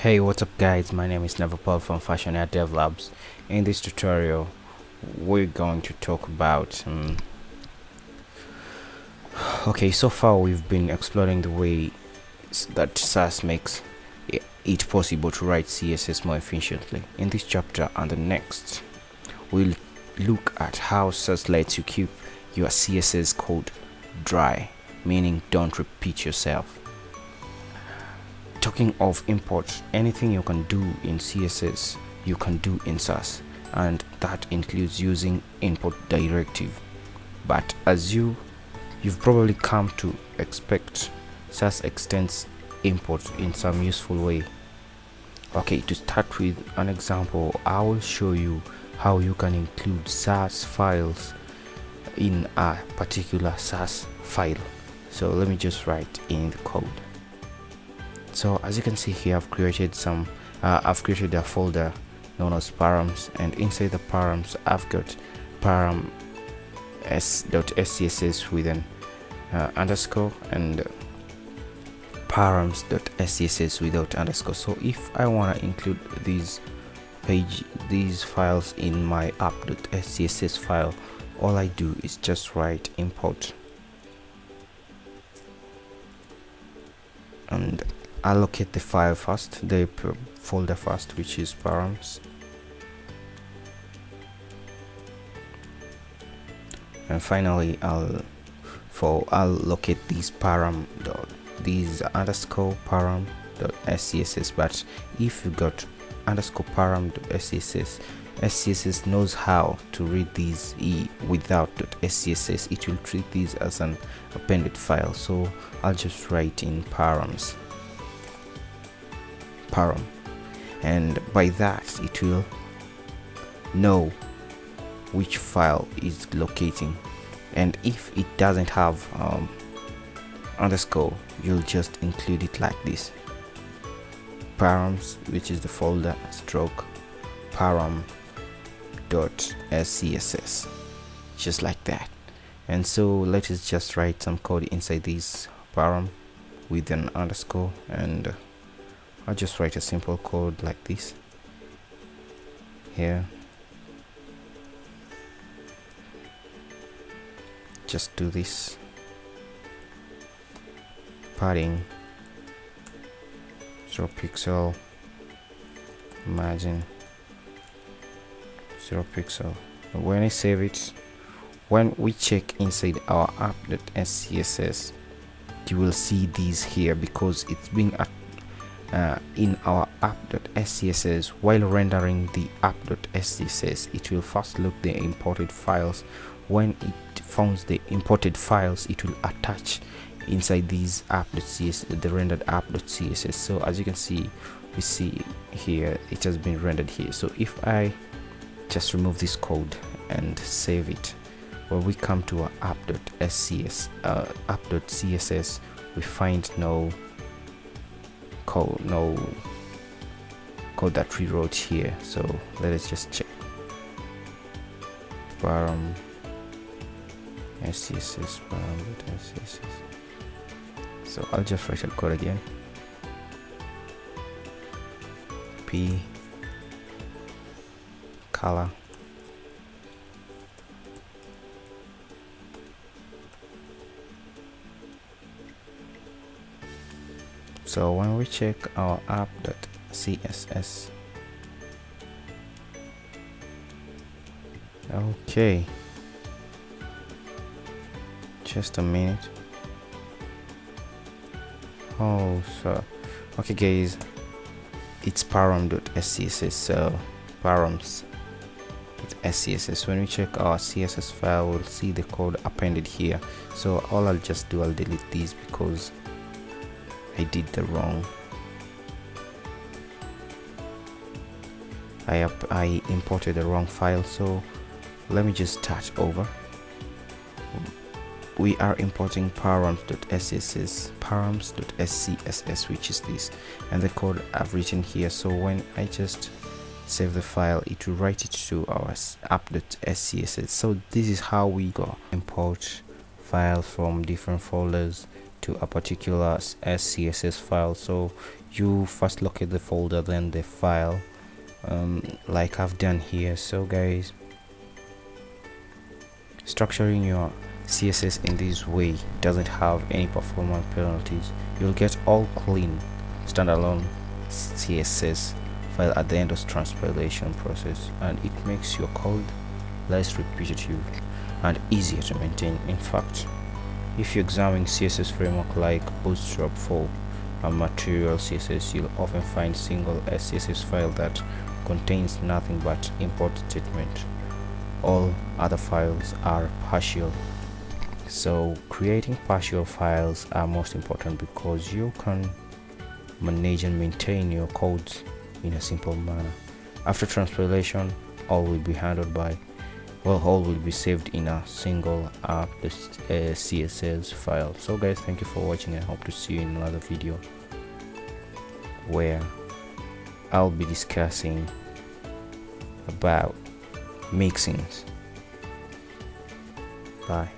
Hey, what's up guys, my name is Neverpaul from Fashion Art Dev Labs. In this tutorial we're going to talk about okay, so far we've been exploring the way that SAS makes it possible to write CSS more efficiently. In this chapter and the next, we'll look at how SAS lets you keep your CSS code dry, meaning don't repeat yourself. Talking of import, anything you can do in CSS you can do in SAS, and that includes using import directive. But as you've probably come to expect, SAS extends import in some useful way. Okay, to start with an example, I will show you how you can include SAS files in a particular SAS file. So let me just write in the code. So as you can see here, I've created a folder known as params, and inside the params I've got param s.scss with an underscore and params.scss without underscore. So if I want to include these files in my app.scss file, all I do is just write import and allocate the file first, the folder first, which is params, and finally I'll locate these underscore param.scss. But if you got underscore param.scss, SCSS knows how to read these without .scss. It will treat these as an appended file, so I'll just write in param, and by that it will know which file is locating. And if it doesn't have underscore, you'll just include it like this: params, which is the folder, stroke param.scss, just like that. And so let us just write some code inside this param with an underscore, and I'll just write a simple code like this here. Just do this: padding 0 pixel, margin 0 pixel. When I save it, when we check inside our app.scss, you will see these here because it's being in our app.scss. While rendering the app.scss, it will first look the imported files. When it finds the imported files, it will attach inside these app.css, the rendered app.css. So as you can see, we see here it has been rendered here. So if I just remove this code and save it, when we come to our app.css, we find no code that we wrote here. So let us just check param scss param.scss. So I'll just write a code again: p color so when we check our app.css, okay, just a minute. Oh, so okay guys, it's param.scss, so params.scss. when we check our CSS file, we'll see the code appended here. So all I'll just do, I'll delete these because I did the wrong. I imported the wrong file, so let me just start over. We are importing params.scss, which is this, and the code I've written here. So when I just save the file, it will write it to our app.scss. So this is how we import files from different folders to a particular SCSS file. So you first locate the folder, then the file, like I've done here. So guys, structuring your CSS in this way doesn't have any performance penalties. You'll get all clean standalone CSS file at the end of transpilation process, and it makes your code less repetitive and easier to maintain. In fact, if you examine CSS framework like Bootstrap 4 and Material CSS, you'll often find single CSS file that contains nothing but import statement. All other files are partial. So creating partial files are most important because you can manage and maintain your codes in a simple manner. After transpilation, all will be handled by, well, all will be saved in a single app CSS file. So guys, thank you for watching. I hope to see you in another video where I'll be discussing about mixins. Bye.